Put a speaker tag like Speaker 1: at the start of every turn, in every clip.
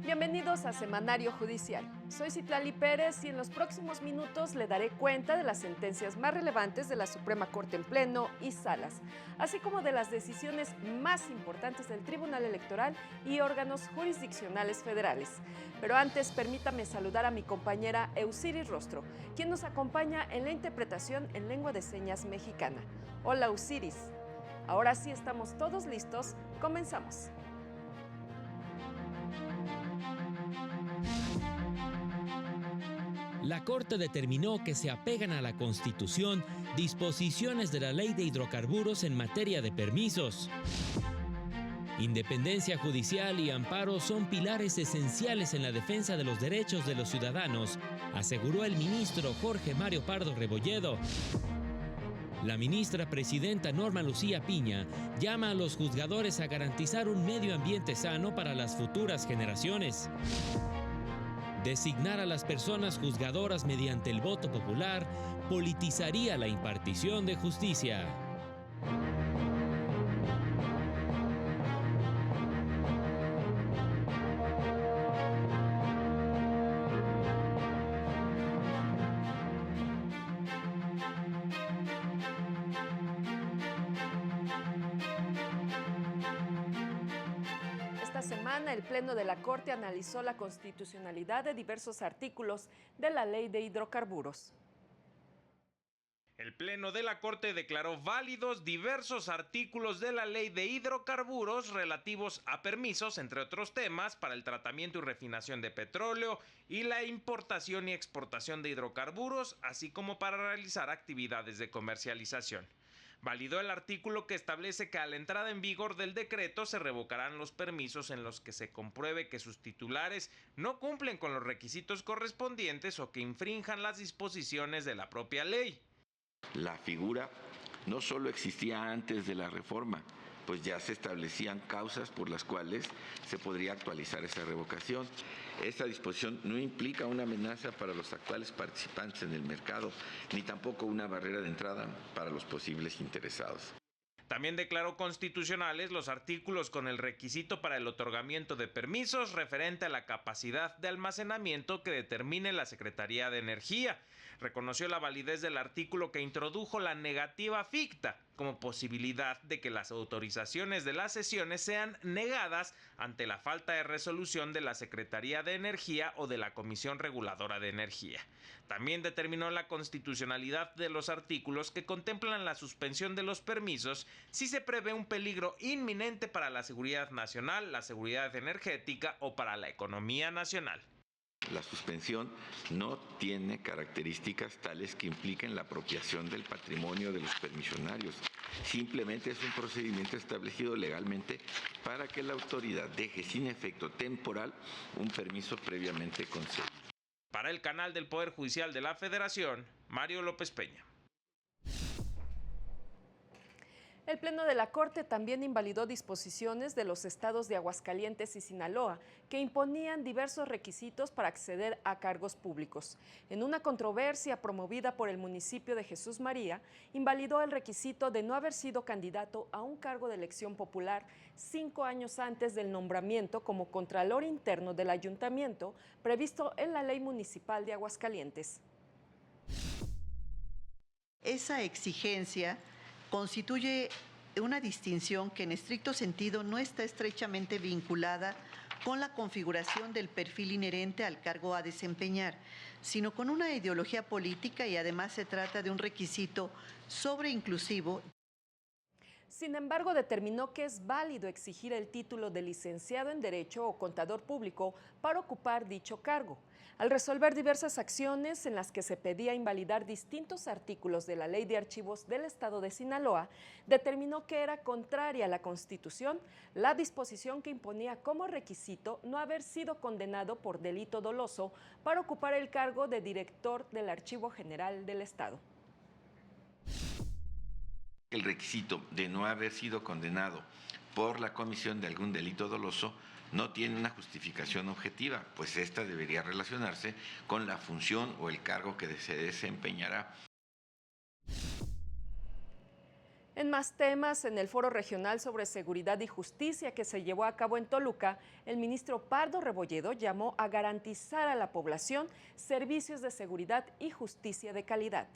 Speaker 1: Bienvenidos a Semanario Judicial. Soy Citlali Pérez y en los próximos minutos le daré cuenta de las sentencias más relevantes de la Suprema Corte en Pleno y Salas, así como de las decisiones más importantes del Tribunal Electoral y órganos jurisdiccionales federales. Pero antes, permítame saludar a mi compañera Eusiris Rostro, quien nos acompaña en la interpretación en lengua de señas mexicana. Hola, Eusiris. Ahora sí estamos todos listos. Comenzamos.
Speaker 2: La Corte determinó que se apegan a la Constitución disposiciones de la Ley de Hidrocarburos en materia de permisos. Independencia judicial y amparo son pilares esenciales en la defensa de los derechos de los ciudadanos, aseguró el ministro Jorge Mario Pardo Rebolledo. La ministra presidenta Norma Lucía Piña llama a los juzgadores a garantizar un medio ambiente sano para las futuras generaciones. Designar a las personas juzgadoras mediante el voto popular politizaría la impartición de justicia.
Speaker 1: Esta semana, el Pleno de la Corte analizó la constitucionalidad de diversos artículos de la Ley de Hidrocarburos.
Speaker 3: El Pleno de la Corte declaró válidos diversos artículos de la Ley de Hidrocarburos relativos a permisos, entre otros temas, para el tratamiento y refinación de petróleo y la importación y exportación de hidrocarburos, así como para realizar actividades de comercialización. Validó el artículo que establece que a la entrada en vigor del decreto se revocarán los permisos en los que se compruebe que sus titulares no cumplen con los requisitos correspondientes o que infrinjan las disposiciones de la propia ley.
Speaker 4: La figura no solo existía antes de la reforma, pues ya se establecían causas por las cuales se podría actualizar esa revocación. Esta disposición no implica una amenaza para los actuales participantes en el mercado, ni tampoco una barrera de entrada para los posibles interesados.
Speaker 3: También declaró constitucionales los artículos con el requisito para el otorgamiento de permisos referente a la capacidad de almacenamiento que determine la Secretaría de Energía. Reconoció la validez del artículo que introdujo la negativa ficta como posibilidad de que las autorizaciones de las sesiones sean negadas ante la falta de resolución de la Secretaría de Energía o de la Comisión Reguladora de Energía. También determinó la constitucionalidad de los artículos que contemplan la suspensión de los permisos si se prevé un peligro inminente para la seguridad nacional, la seguridad energética o para la economía nacional.
Speaker 4: La suspensión no tiene características tales que impliquen la apropiación del patrimonio de los permisionarios. Simplemente es un procedimiento establecido legalmente para que la autoridad deje sin efecto temporal un permiso previamente concedido.
Speaker 3: Para el canal del Poder Judicial de la Federación, Mario López Peña.
Speaker 1: El Pleno de la Corte también invalidó disposiciones de los estados de Aguascalientes y Sinaloa que imponían diversos requisitos para acceder a cargos públicos. En una controversia promovida por el municipio de Jesús María, invalidó el requisito de no haber sido candidato a un cargo de elección popular 5 años antes del nombramiento como Contralor Interno del Ayuntamiento previsto en la Ley Municipal de Aguascalientes.
Speaker 5: Esa exigencia constituye una distinción que en estricto sentido no está estrechamente vinculada con la configuración del perfil inherente al cargo a desempeñar, sino con una ideología política y además se trata de un requisito sobreinclusivo.
Speaker 1: Sin embargo, determinó que es válido exigir el título de licenciado en Derecho o contador público para ocupar dicho cargo. Al resolver diversas acciones en las que se pedía invalidar distintos artículos de la Ley de Archivos del Estado de Sinaloa, determinó que era contraria a la Constitución la disposición que imponía como requisito no haber sido condenado por delito doloso para ocupar el cargo de director del Archivo General del Estado.
Speaker 4: El requisito de no haber sido condenado por la comisión de algún delito doloso no tiene una justificación objetiva, pues esta debería relacionarse con la función o el cargo que se desempeñará.
Speaker 1: En más temas, en el Foro Regional sobre Seguridad y Justicia que se llevó a cabo en Toluca, el ministro Pardo Rebolledo llamó a garantizar a la población servicios de seguridad y justicia de calidad.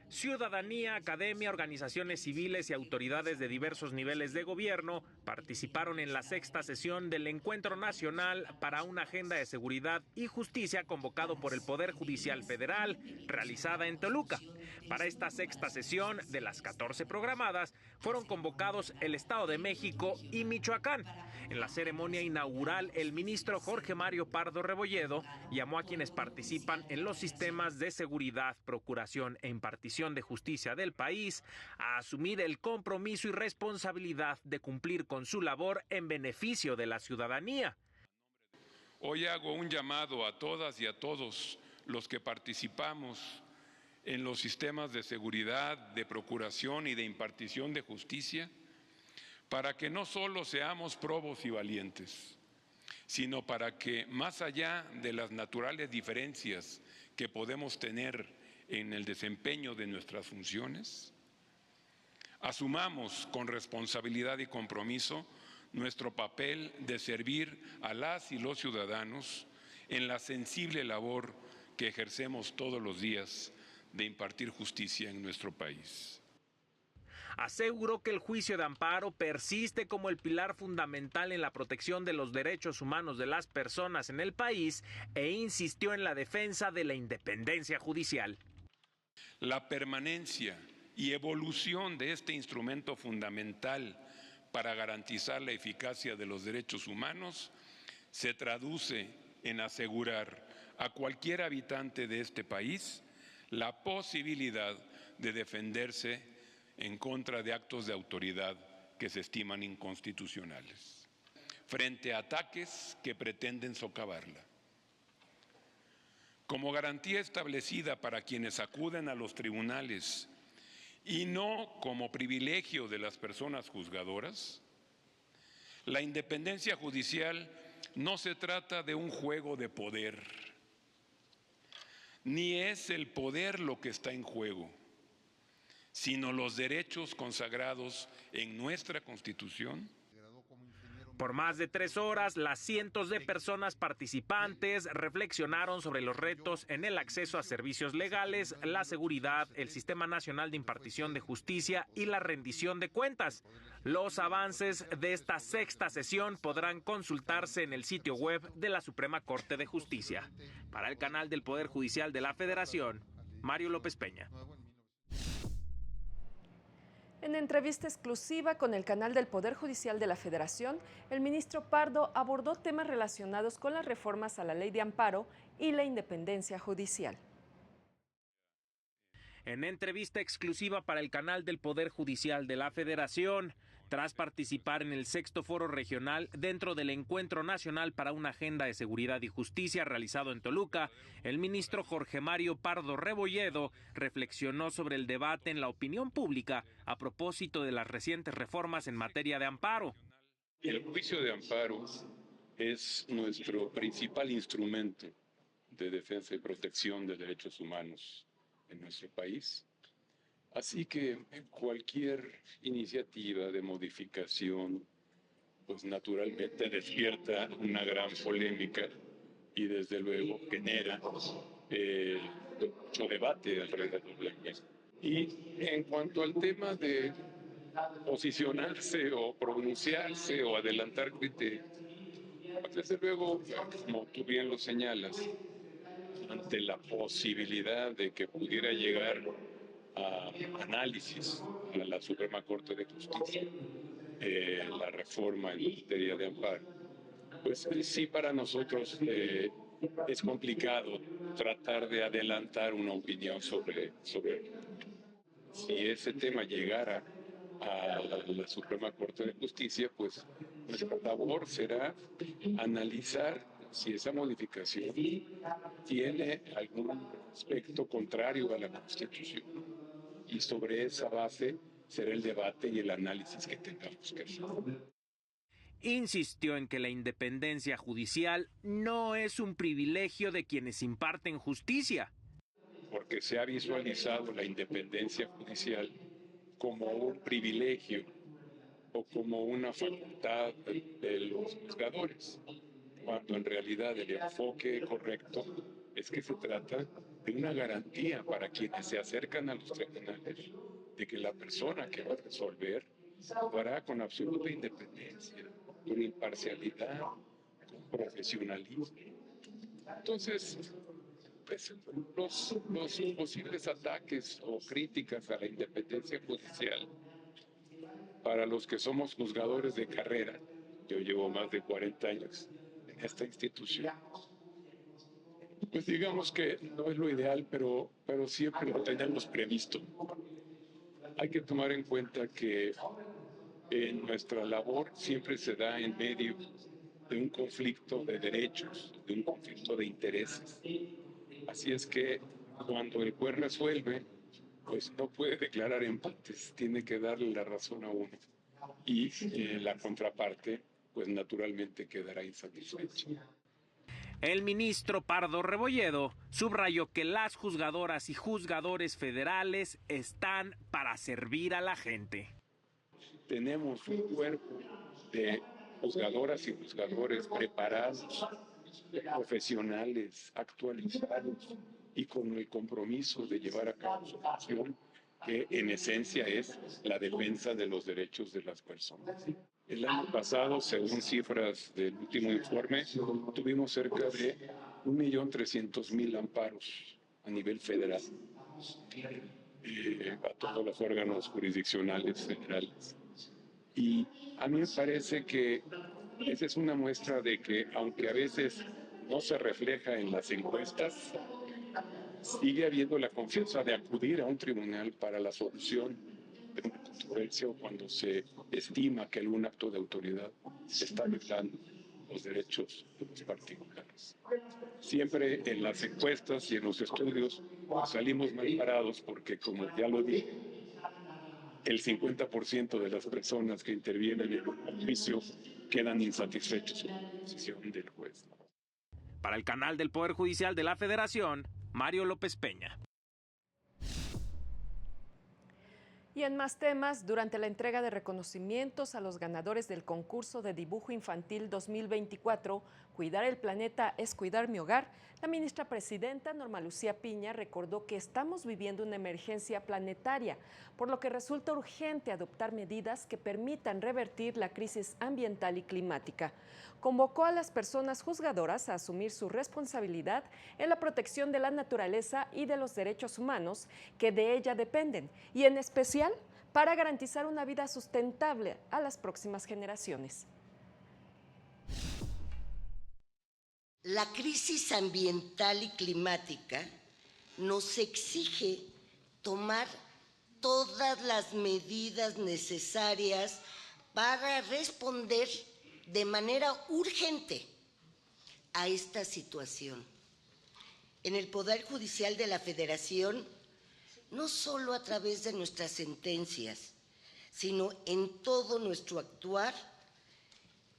Speaker 3: Ciudadanía, academia, organizaciones civiles y autoridades de diversos niveles de gobierno participaron en la 6ª sesión del Encuentro Nacional para una Agenda de Seguridad y Justicia convocado por el Poder Judicial Federal, realizada en Toluca. Para esta 6ª sesión, de las 14 programadas, fueron convocados el Estado de México y Michoacán. En la ceremonia inaugural, el ministro Jorge Mario Pardo Rebolledo llamó a quienes participan en los sistemas de seguridad, procuración e impartición de justicia del país a asumir el compromiso y responsabilidad de cumplir con su labor en beneficio de la ciudadanía.
Speaker 6: Hoy hago un llamado a todas y a todos los que participamos en los sistemas de seguridad, de procuración y de impartición de justicia, para que no solo seamos probos y valientes, sino para que, más allá de las naturales diferencias que podemos tener en el desempeño de nuestras funciones, asumamos con responsabilidad y compromiso nuestro papel de servir a las y los ciudadanos en la sensible labor que ejercemos todos los días de impartir justicia en nuestro país.
Speaker 3: Aseguró que el juicio de amparo persiste como el pilar fundamental en la protección de los derechos humanos de las personas en el país e insistió en la defensa de la independencia judicial.
Speaker 6: La permanencia y evolución de este instrumento fundamental para garantizar la eficacia de los derechos humanos se traduce en asegurar a cualquier habitante de este país la posibilidad de defenderse en contra de actos de autoridad que se estiman inconstitucionales, frente a ataques que pretenden socavarla. Como garantía establecida para quienes acuden a los tribunales y no como privilegio de las personas juzgadoras, la independencia judicial no se trata de un juego de poder, ni es el poder lo que está en juego, sino los derechos consagrados en nuestra Constitución.
Speaker 3: Por más de 3 horas, las cientos de personas participantes reflexionaron sobre los retos en el acceso a servicios legales, la seguridad, el Sistema Nacional de Impartición de Justicia y la rendición de cuentas. Los avances de esta 6ª sesión podrán consultarse en el sitio web de la Suprema Corte de Justicia. Para el canal del Poder Judicial de la Federación, Mario López Peña.
Speaker 1: En entrevista exclusiva con el canal del Poder Judicial de la Federación, el ministro Pardo abordó temas relacionados con las reformas a la Ley de Amparo y la independencia judicial.
Speaker 3: En entrevista exclusiva para el canal del Poder Judicial de la Federación, tras participar en el 6º Foro Regional dentro del Encuentro Nacional para una Agenda de Seguridad y Justicia realizado en Toluca, el ministro Jorge Mario Pardo Rebolledo reflexionó sobre el debate en la opinión pública a propósito de las recientes reformas en materia de amparo.
Speaker 6: El juicio de amparo es nuestro principal instrumento de defensa y protección de derechos humanos en nuestro país. Así que cualquier iniciativa de modificación, pues naturalmente despierta una gran polémica y desde luego genera mucho debate alrededor de la misma. Y en cuanto al tema de posicionarse o pronunciarse o adelantar criterios, pues desde luego, como tú bien lo señalas, ante la posibilidad de que pudiera llegar a análisis a la Suprema Corte de Justicia, la reforma en materia de amparo, pues sí, para nosotros es complicado tratar de adelantar una opinión sobre si ese tema llegara a la Suprema Corte de Justicia, pues nuestra labor será analizar si esa modificación tiene algún aspecto contrario a la Constitución. Y sobre esa base será el debate y el análisis que tengamos que hacer.
Speaker 3: Insistió en que la independencia judicial no es un privilegio de quienes imparten justicia.
Speaker 6: porque se ha visualizado la independencia judicial como un privilegio o como una facultad de los juzgadores, cuando en realidad el enfoque correcto es que se trata de una garantía para quienes se acercan a los tribunales de que la persona que va a resolver lo hará con absoluta independencia, con imparcialidad, con profesionalismo. Entonces, pues, los posibles ataques o críticas a la independencia judicial, para los que somos juzgadores de carrera, yo llevo más de 40 años en esta institución, pues digamos que no es lo ideal, pero siempre lo tenemos previsto. Hay que tomar en cuenta que nuestra labor siempre se da en medio de un conflicto de derechos, de un conflicto de intereses. Así es que cuando el juez resuelve, pues no puede declarar empates, tiene que darle la razón a uno. Y la contraparte, pues naturalmente quedará insatisfecha.
Speaker 3: El ministro Pardo Rebolledo subrayó que las juzgadoras y juzgadores federales están para servir a la gente.
Speaker 6: Tenemos un cuerpo de juzgadoras y juzgadores preparados, profesionales, actualizados y con el compromiso de llevar a cabo su función, que en esencia es la defensa de los derechos de las personas. El año pasado, según cifras del último informe, tuvimos cerca de 1.300.000 amparos a nivel federal, a todos los órganos jurisdiccionales federales. Y a mí me parece que esa es una muestra de que, aunque a veces no se refleja en las encuestas, sigue habiendo la confianza de acudir a un tribunal para la solución de una controversia o cuando se estima que algún acto de autoridad está violando los derechos de los particulares. Siempre en las encuestas y en los estudios salimos mal parados porque, como ya lo dije, el 50% de las personas que intervienen en el juicio quedan insatisfechos con la decisión del juez.
Speaker 3: Para el canal del Poder Judicial de la Federación, Mario López Peña.
Speaker 1: Y en más temas, durante la entrega de reconocimientos a los ganadores del concurso de dibujo infantil 2024, Cuidar el planeta es cuidar mi hogar, la ministra presidenta Norma Lucía Piña recordó que estamos viviendo una emergencia planetaria, por lo que resulta urgente adoptar medidas que permitan revertir la crisis ambiental y climática. Convocó a las personas juzgadoras a asumir su responsabilidad en la protección de la naturaleza y de los derechos humanos que de ella dependen, y en especial para garantizar una vida sustentable a las próximas generaciones.
Speaker 7: La crisis ambiental y climática nos exige tomar todas las medidas necesarias para responder de manera urgente a esta situación. En el Poder Judicial de la Federación, no solo a través de nuestras sentencias, sino en todo nuestro actuar,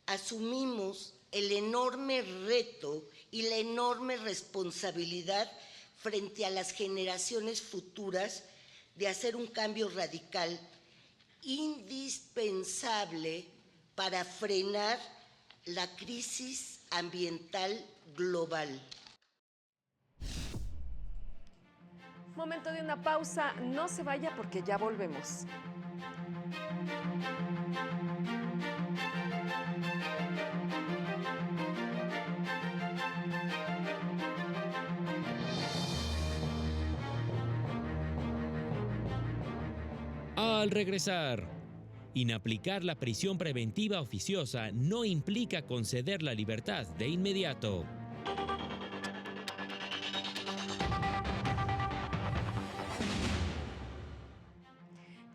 Speaker 7: asumimos el enorme reto y la enorme responsabilidad frente a las generaciones futuras de hacer un cambio radical indispensable para frenar la crisis ambiental global.
Speaker 1: Momento de una pausa, no se vaya porque ya volvemos.
Speaker 2: Al regresar, inaplicar la prisión preventiva oficiosa no implica conceder la libertad de inmediato.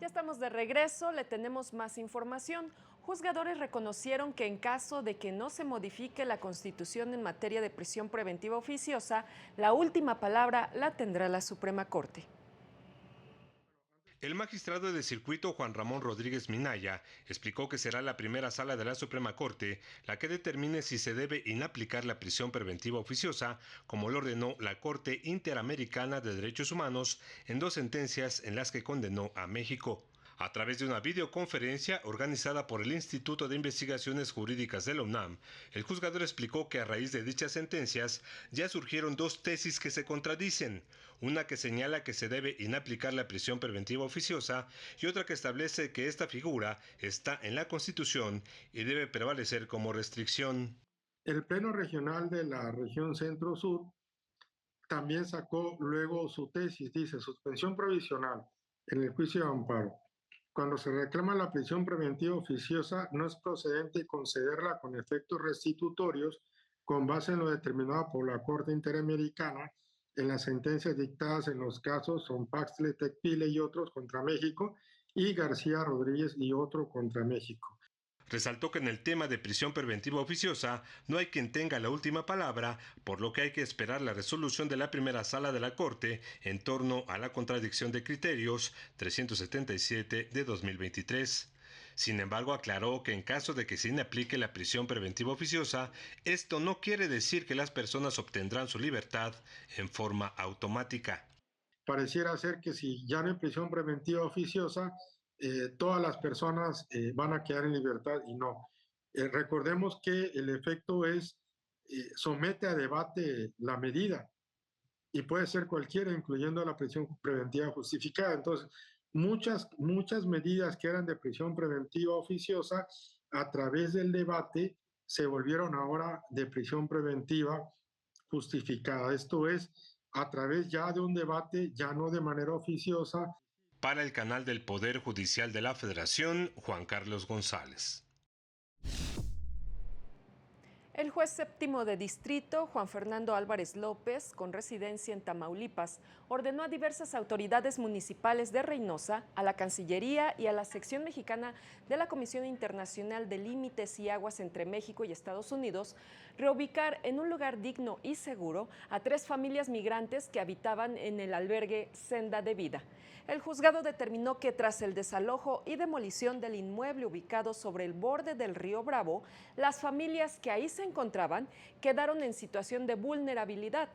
Speaker 1: Ya estamos de regreso, le tenemos más información. Juzgadores reconocieron que en caso de que no se modifique la Constitución en materia de prisión preventiva oficiosa, la última palabra la tendrá la Suprema Corte.
Speaker 8: El magistrado de circuito Juan Ramón Rodríguez Minaya explicó que será la primera sala de la Suprema Corte la que determine si se debe inaplicar la prisión preventiva oficiosa, como lo ordenó la Corte Interamericana de Derechos Humanos en 2 sentencias en las que condenó a México. A través de una videoconferencia organizada por el Instituto de Investigaciones Jurídicas de la UNAM, el juzgador explicó que a raíz de dichas sentencias ya surgieron 2 tesis que se contradicen, una que señala que se debe inaplicar la prisión preventiva oficiosa y otra que establece que esta figura está en la Constitución y debe prevalecer como restricción.
Speaker 9: El Pleno Regional de la región Centro-Sur también sacó luego su tesis, dice suspensión provisional en el juicio de amparo. Cuando se reclama la prisión preventiva oficiosa, no es procedente concederla con efectos restitutorios con base en lo determinado por la Corte Interamericana en las sentencias dictadas en los casos Sonpaxtle, Tecpile y otros contra México y García Rodríguez y otro contra México.
Speaker 8: Resaltó que en el tema de prisión preventiva oficiosa no hay quien tenga la última palabra, por lo que hay que esperar la resolución de la primera sala de la Corte en torno a la contradicción de criterios 377 de 2023. Sin embargo, aclaró que en caso de que se inaplique la prisión preventiva oficiosa, esto no quiere decir que las personas obtendrán su libertad en forma automática.
Speaker 9: Pareciera ser que si ya no hay prisión preventiva oficiosa, todas las personas van a quedar en libertad y no. Recordemos que el efecto es, somete a debate la medida y puede ser cualquiera, incluyendo la prisión preventiva justificada. Entonces, muchas medidas que eran de prisión preventiva oficiosa, a través del debate, se volvieron ahora de prisión preventiva justificada. Esto es, a través ya de un debate, ya no de manera oficiosa.
Speaker 8: Para el canal del Poder Judicial de la Federación, Juan Carlos González.
Speaker 1: El juez séptimo de distrito, Juan Fernando Álvarez López, con residencia en Tamaulipas, ordenó a diversas autoridades municipales de Reynosa, a la Cancillería y a la sección mexicana de la Comisión Internacional de Límites y Aguas entre México y Estados Unidos reubicar en un lugar digno y seguro a 3 familias migrantes que habitaban en el albergue Senda de Vida. El juzgado determinó que tras el desalojo y demolición del inmueble ubicado sobre el borde del río Bravo, las familias que ahí se encontraban quedaron en situación de vulnerabilidad.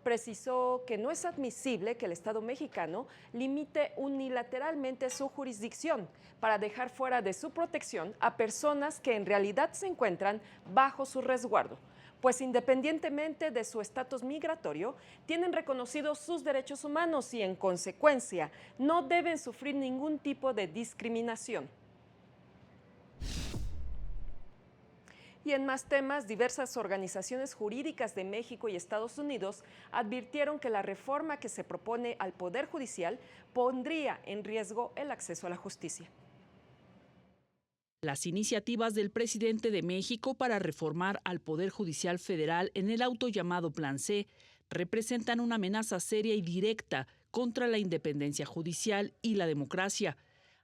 Speaker 1: Precisó que no es admisible que el Estado mexicano limite unilateralmente su jurisdicción para dejar fuera de su protección a personas que en realidad se encuentran bajo su resguardo, pues independientemente de su estatus migratorio, tienen reconocidos sus derechos humanos y en consecuencia no deben sufrir ningún tipo de discriminación. Y en más temas, diversas organizaciones jurídicas de México y Estados Unidos advirtieron que la reforma que se propone al Poder Judicial pondría en riesgo el acceso a la justicia.
Speaker 10: Las iniciativas del presidente de México para reformar al Poder Judicial Federal en el auto llamado Plan C representan una amenaza seria y directa contra la independencia judicial y la democracia.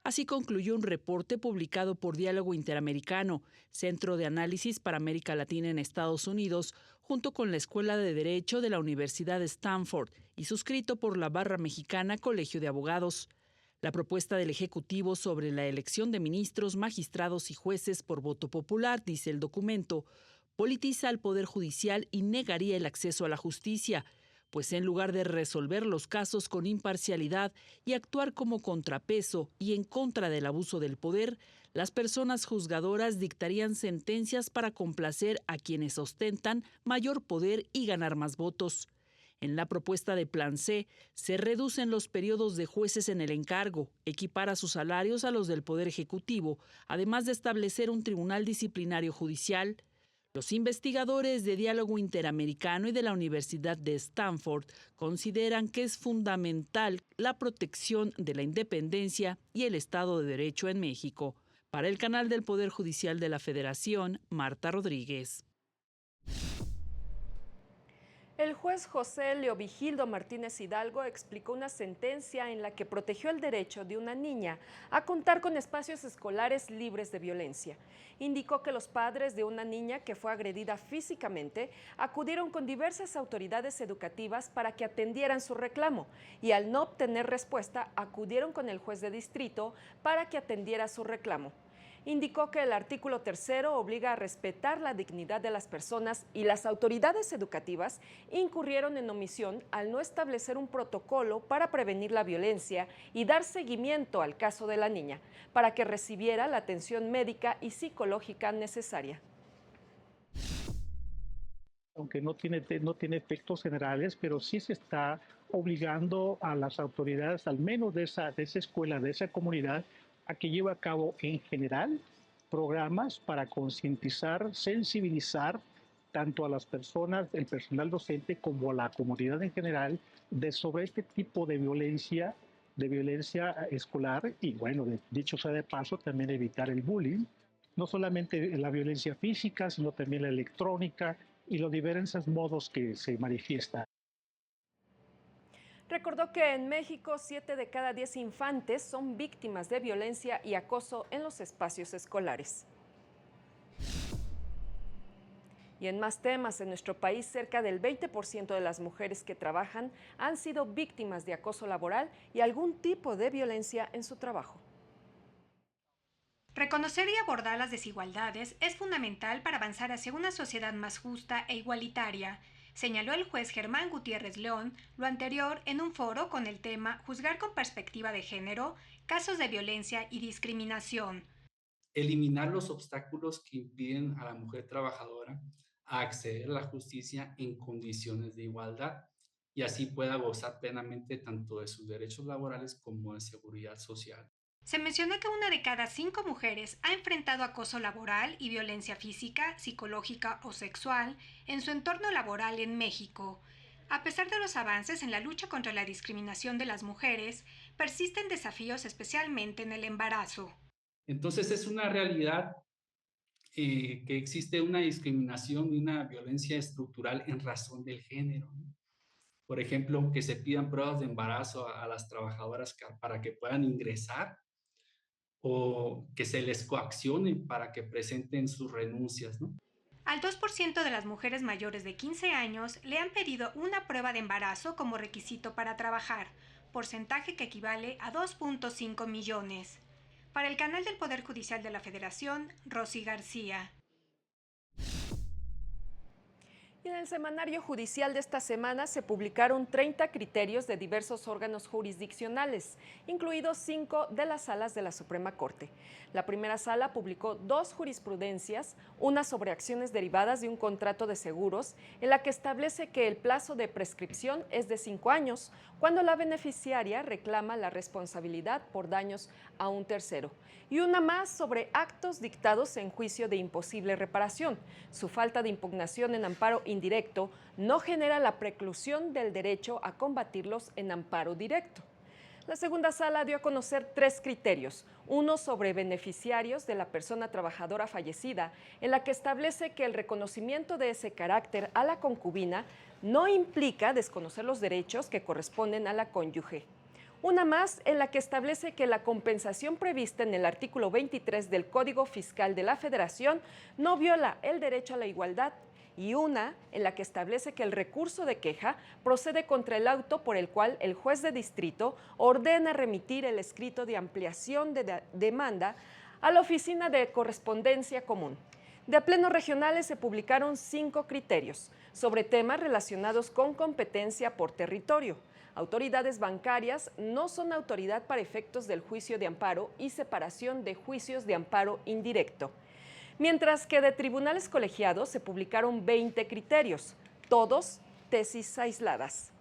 Speaker 10: Así concluyó un reporte publicado por Diálogo Interamericano, Centro de Análisis para América Latina en Estados Unidos, junto con la Escuela de Derecho de la Universidad de Stanford y suscrito por la Barra Mexicana Colegio de Abogados. La propuesta del Ejecutivo sobre la elección de ministros, magistrados y jueces por voto popular, dice el documento, politiza al Poder Judicial y negaría el acceso a la justicia, pues en lugar de resolver los casos con imparcialidad y actuar como contrapeso y en contra del abuso del poder, las personas juzgadoras dictarían sentencias para complacer a quienes ostentan mayor poder y ganar más votos. En la propuesta de Plan C, se reducen los periodos de jueces en el encargo, equipara sus salarios a los del Poder Ejecutivo, además de establecer un tribunal disciplinario judicial. Los investigadores de Diálogo Interamericano y de la Universidad de Stanford consideran que es fundamental la protección de la independencia y el Estado de Derecho en México. Para el canal del Poder Judicial de la Federación, Marta Rodríguez.
Speaker 1: El juez José Leovigildo Martínez Hidalgo explicó una sentencia en la que protegió el derecho de una niña a contar con espacios escolares libres de violencia. Indicó que los padres de una niña que fue agredida físicamente acudieron con diversas autoridades educativas para que atendieran su reclamo y al no obtener respuesta acudieron con el juez de distrito para que atendiera su reclamo. Indicó que el artículo 3 obliga a respetar la dignidad de las personas y las autoridades educativas incurrieron en omisión al no establecer un protocolo para prevenir la violencia y dar seguimiento al caso de la niña, para que recibiera la atención médica y psicológica necesaria.
Speaker 11: Aunque no tiene efectos generales, pero sí se está obligando a las autoridades, al menos de esa escuela, de esa comunidad, a que lleve a cabo en general programas para concientizar, sensibilizar tanto a las personas, el personal docente, como a la comunidad en general, sobre este tipo de violencia escolar y, bueno, dicho sea de paso, también evitar el bullying, no solamente la violencia física, sino también la electrónica y los diversos modos que se manifiestan.
Speaker 1: Recordó que en México 7 de cada 10 infantes son víctimas de violencia y acoso en los espacios escolares. Y en más temas, en nuestro país cerca del 20% de las mujeres que trabajan han sido víctimas de acoso laboral y algún tipo de violencia en su trabajo.
Speaker 12: Reconocer y abordar las desigualdades es fundamental para avanzar hacia una sociedad más justa e igualitaria, señaló el juez Germán Gutiérrez León, lo anterior en un foro con el tema Juzgar con perspectiva de género, casos de violencia y discriminación.
Speaker 13: Eliminar los obstáculos que impiden a la mujer trabajadora a acceder a la justicia en condiciones de igualdad y así pueda gozar plenamente tanto de sus derechos laborales como de seguridad social.
Speaker 12: Se menciona que 1 de cada 5 mujeres ha enfrentado acoso laboral y violencia física, psicológica o sexual en su entorno laboral en México. A pesar de los avances en la lucha contra la discriminación de las mujeres, persisten desafíos especialmente en el embarazo.
Speaker 13: Entonces es una realidad que existe una discriminación y una violencia estructural en razón del género, ¿no? Por ejemplo, que se pidan pruebas de embarazo a las trabajadoras para que puedan ingresar, o que se les coaccione para que presenten sus renuncias, ¿no?
Speaker 12: Al 2% de las mujeres mayores de 15 años le han pedido una prueba de embarazo como requisito para trabajar, porcentaje que equivale a 2.5 millones. Para el canal del Poder Judicial de la Federación, Rosy García.
Speaker 1: Y en el semanario judicial de esta semana se publicaron 30 criterios de diversos órganos jurisdiccionales, incluidos 5 de las salas de la Suprema Corte. La primera sala publicó 2 jurisprudencias, una sobre acciones derivadas de un contrato de seguros, en la que establece que el plazo de prescripción es de 5 años, cuando la beneficiaria reclama la responsabilidad por daños a un tercero. Y una más sobre actos dictados en juicio de imposible reparación. Su falta de impugnación en amparo indirecto no genera la preclusión del derecho a combatirlos en amparo directo. La segunda sala dio a conocer 3 criterios, uno sobre beneficiarios de la persona trabajadora fallecida, en la que establece que el reconocimiento de ese carácter a la concubina no implica desconocer los derechos que corresponden a la cónyuge. Una más en la que establece que la compensación prevista en el artículo 23 del Código Fiscal de la Federación no viola el derecho a la igualdad, y una en la que establece que el recurso de queja procede contra el auto por el cual el juez de distrito ordena remitir el escrito de ampliación de demanda a la Oficina de Correspondencia Común. De plenos regionales se publicaron 5 criterios sobre temas relacionados con competencia por territorio. Autoridades bancarias no son autoridad para efectos del juicio de amparo y separación de juicios de amparo indirecto. Mientras que de tribunales colegiados se publicaron 20 criterios, todos tesis aisladas.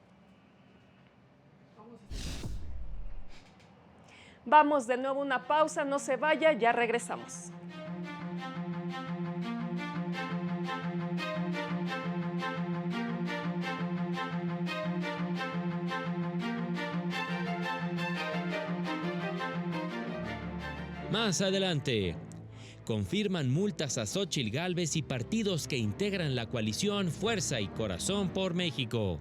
Speaker 1: Vamos de nuevo a una pausa, no se vaya, ya regresamos.
Speaker 2: Más adelante, confirman multas a Xóchitl Gálvez y partidos que integran la coalición Fuerza y Corazón por México.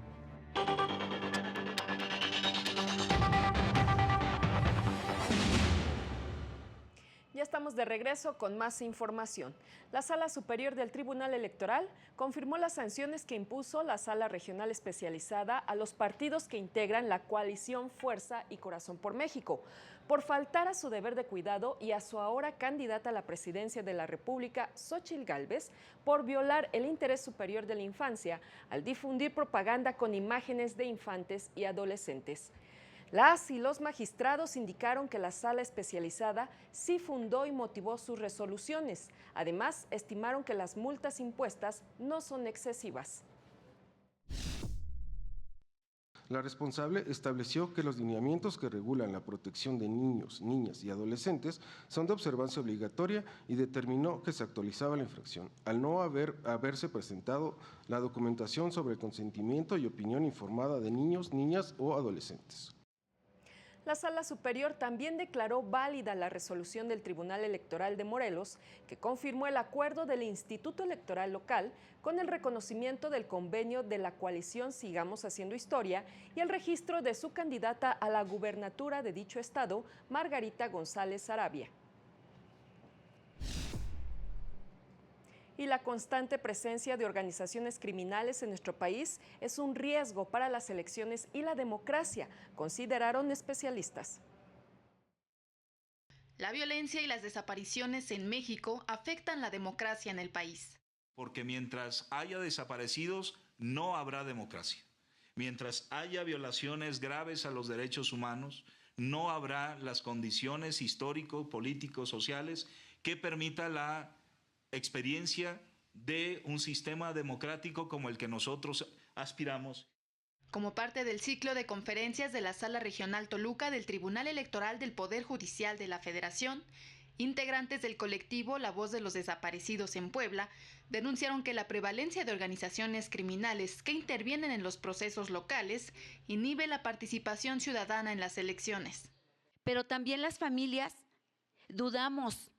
Speaker 1: Ya estamos de regreso con más información. La Sala Superior del Tribunal Electoral confirmó las sanciones que impuso la Sala Regional Especializada a los partidos que integran la coalición Fuerza y Corazón por México, por faltar a su deber de cuidado, y a su ahora candidata a la presidencia de la República, Xóchitl Gálvez, por violar el interés superior de la infancia al difundir propaganda con imágenes de infantes y adolescentes. Las y los magistrados indicaron que la sala especializada sí fundó y motivó sus resoluciones. Además, estimaron que las multas impuestas no son excesivas.
Speaker 14: La responsable estableció que los lineamientos que regulan la protección de niños, niñas y adolescentes son de observancia obligatoria y determinó que se actualizaba la infracción al no haberse presentado la documentación sobre el consentimiento y opinión informada de niños, niñas o adolescentes.
Speaker 1: La Sala Superior también declaró válida la resolución del Tribunal Electoral de Morelos, que confirmó el acuerdo del Instituto Electoral Local con el reconocimiento del convenio de la coalición Sigamos Haciendo Historia y el registro de su candidata a la gubernatura de dicho estado, Margarita González Arabia. Y la constante presencia de organizaciones criminales en nuestro país es un riesgo para las elecciones y la democracia, consideraron especialistas.
Speaker 15: La violencia y las desapariciones en México afectan la democracia en el país.
Speaker 16: Porque mientras haya desaparecidos, no habrá democracia. Mientras haya violaciones graves a los derechos humanos, no habrá las condiciones histórico, políticos, sociales que permita la experiencia de un sistema democrático como el que nosotros aspiramos.
Speaker 15: Como parte del ciclo de conferencias de la Sala Regional Toluca del Tribunal Electoral del Poder Judicial de la Federación, integrantes del colectivo La Voz de los Desaparecidos en Puebla denunciaron que la prevalencia de organizaciones criminales que intervienen en los procesos locales inhibe la participación ciudadana en las elecciones.
Speaker 17: Pero también las familias dudamos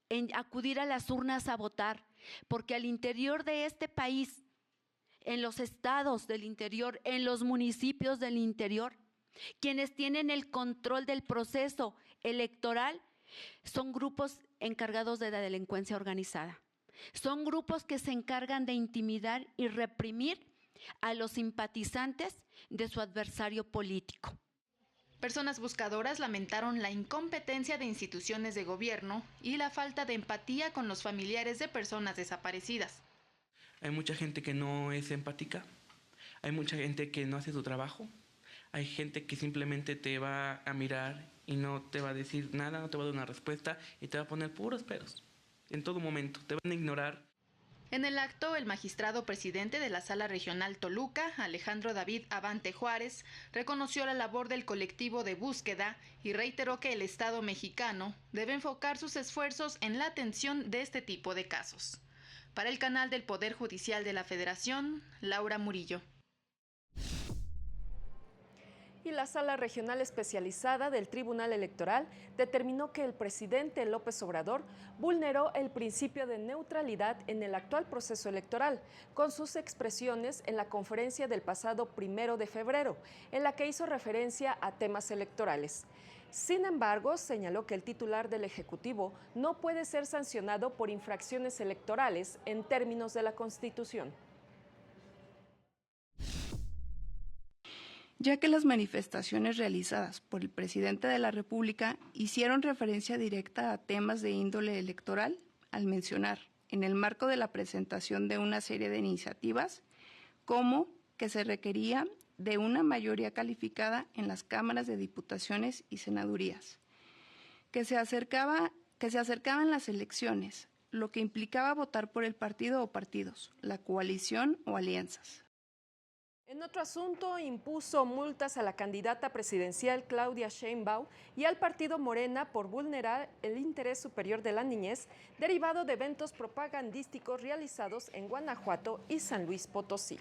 Speaker 17: en acudir a las urnas a votar, porque al interior de este país, en los estados del interior, en los municipios del interior, quienes tienen el control del proceso electoral son grupos encargados de la delincuencia organizada. Son grupos que se encargan de intimidar y reprimir a los simpatizantes de su adversario político.
Speaker 15: Personas buscadoras lamentaron la incompetencia de instituciones de gobierno y la falta de empatía con los familiares de personas desaparecidas.
Speaker 18: Hay mucha gente que no es empática, hay mucha gente que no hace su trabajo, hay gente que simplemente te va a mirar y no te va a decir nada, no te va a dar una respuesta y te va a poner puros peros. En todo momento, te van a ignorar.
Speaker 15: En el acto, el magistrado presidente de la Sala Regional Toluca, Alejandro David Abante Juárez, reconoció la labor del colectivo de búsqueda y reiteró que el Estado mexicano debe enfocar sus esfuerzos en la atención de este tipo de casos. Para el canal del Poder Judicial de la Federación, Laura Murillo.
Speaker 1: Y la Sala Regional Especializada del Tribunal Electoral determinó que el presidente López Obrador vulneró el principio de neutralidad en el actual proceso electoral con sus expresiones en la conferencia del pasado 1 de febrero, en la que hizo referencia a temas electorales. Sin embargo, señaló que el titular del Ejecutivo no puede ser sancionado por infracciones electorales en términos de la Constitución.
Speaker 19: Ya que las manifestaciones realizadas por el presidente de la República hicieron referencia directa a temas de índole electoral, al mencionar, en el marco de la presentación de una serie de iniciativas, como que se requería de una mayoría calificada en las cámaras de diputaciones y senadurías, que se acercaban las elecciones, lo que implicaba votar por el partido o partidos, la coalición o alianzas.
Speaker 1: En otro asunto, impuso multas a la candidata presidencial Claudia Sheinbaum y al partido Morena por vulnerar el interés superior de la niñez derivado de eventos propagandísticos realizados en Guanajuato y San Luis Potosí.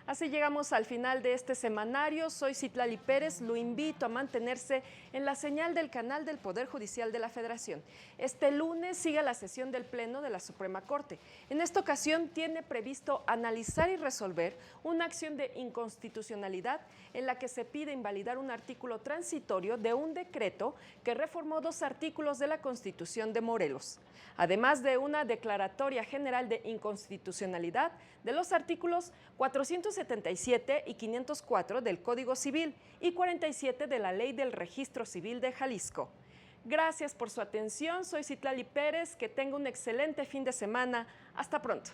Speaker 1: Así llegamos al final de este semanario. Soy Citlali Pérez. Lo invito a mantenerse en la señal del canal del Poder Judicial de la Federación. Este lunes sigue la sesión del Pleno de la Suprema Corte. En esta ocasión tiene previsto analizar y resolver una acción de inconstitucionalidad en la que se pide invalidar un artículo transitorio de un decreto que reformó 2 artículos de la Constitución de Morelos, además de una declaratoria general de inconstitucionalidad de los artículos 477 y 504 del Código Civil y 47 de la Ley del Registro Civil de Jalisco. Gracias por su atención. Soy Citlali Pérez. Que tenga un excelente fin de semana. Hasta pronto.